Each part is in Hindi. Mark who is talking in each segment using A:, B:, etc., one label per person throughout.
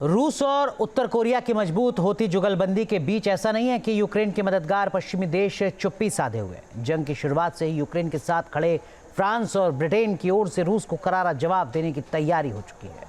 A: रूस और उत्तर कोरिया की मजबूत होती जुगलबंदी के बीच ऐसा नहीं है कि यूक्रेन के मददगार पश्चिमी देश चुप्पी साधे हुए। जंग की शुरुआत से ही यूक्रेन के साथ खड़े फ्रांस और ब्रिटेन की ओर से रूस को करारा जवाब देने की तैयारी हो चुकी है।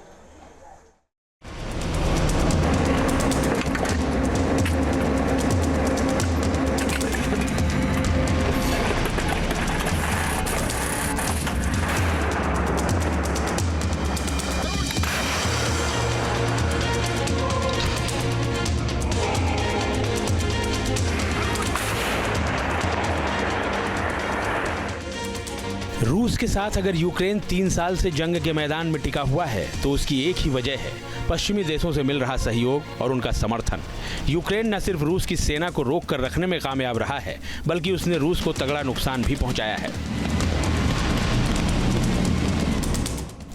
B: रूस के साथ अगर यूक्रेन 3 साल से जंग के मैदान में टिका हुआ है तो उसकी एक ही वजह है, पश्चिमी देशों से मिल रहा सहयोग और उनका समर्थन। यूक्रेन न सिर्फ रूस की सेना को रोक कर रखने में कामयाब रहा है, बल्कि उसने रूस को तगड़ा नुकसान भी पहुंचाया है।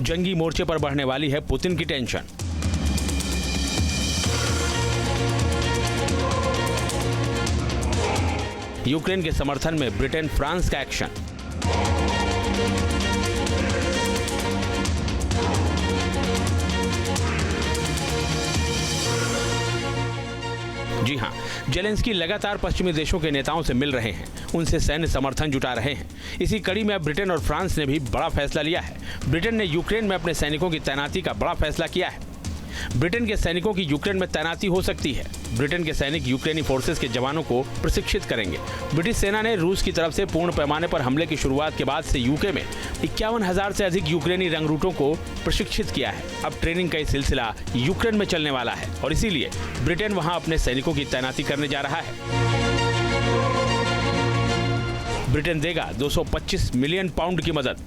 B: जंगी मोर्चे पर बढ़ने वाली है पुतिन की टेंशन। यूक्रेन के समर्थन में ब्रिटेन फ्रांस का एक्शन। जी हां, जेलेंस्की लगातार पश्चिमी देशों के नेताओं से मिल रहे हैं, उनसे सैन्य समर्थन जुटा रहे हैं। इसी कड़ी में अब ब्रिटेन और फ्रांस ने भी बड़ा फैसला लिया है। ब्रिटेन ने यूक्रेन में अपने सैनिकों की तैनाती का बड़ा फैसला किया है। ब्रिटेन के सैनिकों की यूक्रेन में तैनाती हो सकती है। ब्रिटेन के सैनिक यूक्रेनी फोर्सेस के जवानों को प्रशिक्षित करेंगे। ब्रिटिश सेना ने रूस की तरफ से पूर्ण पैमाने पर हमले की शुरुआत के बाद से यूके में 51,000 से अधिक यूक्रेनी रंगरूटों को प्रशिक्षित किया है। अब ट्रेनिंग का ये सिलसिला यूक्रेन में चलने वाला है और इसीलिए ब्रिटेन वहां अपने सैनिकों की तैनाती करने जा रहा है। ब्रिटेन देगा 225 मिलियन पाउंड की मदद।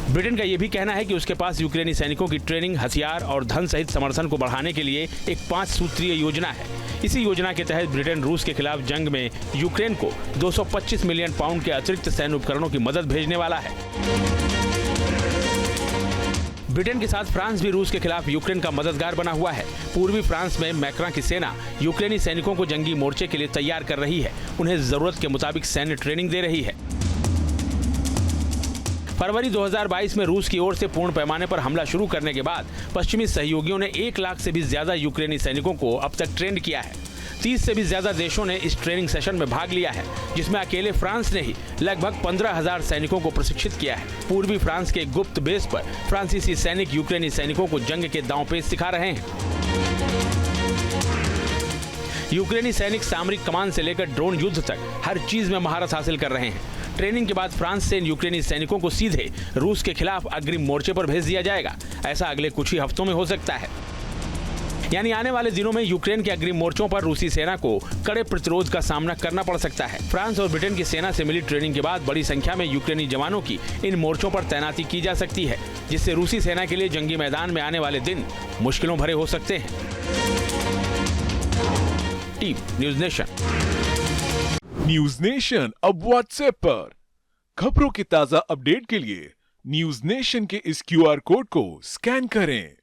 B: ब्रिटेन का यह भी कहना है कि उसके पास यूक्रेनी सैनिकों की ट्रेनिंग, हथियार और धन सहित समर्थन को बढ़ाने के लिए एक 5 सूत्रीय योजना है। इसी योजना के तहत ब्रिटेन रूस के खिलाफ जंग में यूक्रेन को 225 मिलियन पाउंड के अतिरिक्त सैन्य उपकरणों की मदद भेजने वाला है। ब्रिटेन के साथ फ्रांस भी रूस के खिलाफ यूक्रेन का मददगार बना हुआ है। पूर्वी फ्रांस में मैक्रां की सेना यूक्रेनी सैनिकों को जंगी मोर्चे के लिए तैयार कर रही है, उन्हें जरूरत के मुताबिक सैन्य ट्रेनिंग दे रही है। फरवरी 2022 में रूस की ओर से पूर्ण पैमाने पर हमला शुरू करने के बाद पश्चिमी सहयोगियों ने 1 लाख से भी ज्यादा यूक्रेनी सैनिकों को अब तक ट्रेंड किया है। 30 से भी ज्यादा देशों ने इस ट्रेनिंग सेशन में भाग लिया है, जिसमें अकेले फ्रांस ने ही लगभग 15,000 सैनिकों को प्रशिक्षित किया है। पूर्वी फ्रांस के गुप्त बेस पर फ्रांसीसी सैनिक यूक्रेनी सैनिकों को जंग के दांवपेच सिखा रहे हैं। यूक्रेनी सैनिक सामरिक कमान से लेकर ड्रोन युद्ध तक हर चीज में महारत हासिल कर रहे हैं। ट्रेनिंग के बाद फ्रांस से इन यूक्रेनी सैनिकों को सीधे रूस के खिलाफ अग्रिम मोर्चे पर भेज दिया जाएगा। ऐसा अगले कुछ ही हफ्तों में हो सकता है। यानी आने वाले दिनों में यूक्रेन के अग्रिम मोर्चों पर रूसी सेना को कड़े प्रतिरोध का सामना करना पड़ सकता है। फ्रांस और ब्रिटेन की सेना से मिली ट्रेनिंग के बाद बड़ी संख्या में यूक्रेनी जवानों की इन मोर्चों पर तैनाती की जा सकती है, जिससे रूसी सेना के लिए जंगी मैदान में आने वाले दिन मुश्किलों भरे हो सकते हैं। Team news nation.
C: News nation अब व्हाट्सएप पर खबरों के ताजा अपडेट के लिए न्यूज नेशन के इस QR कोड को स्कैन करें।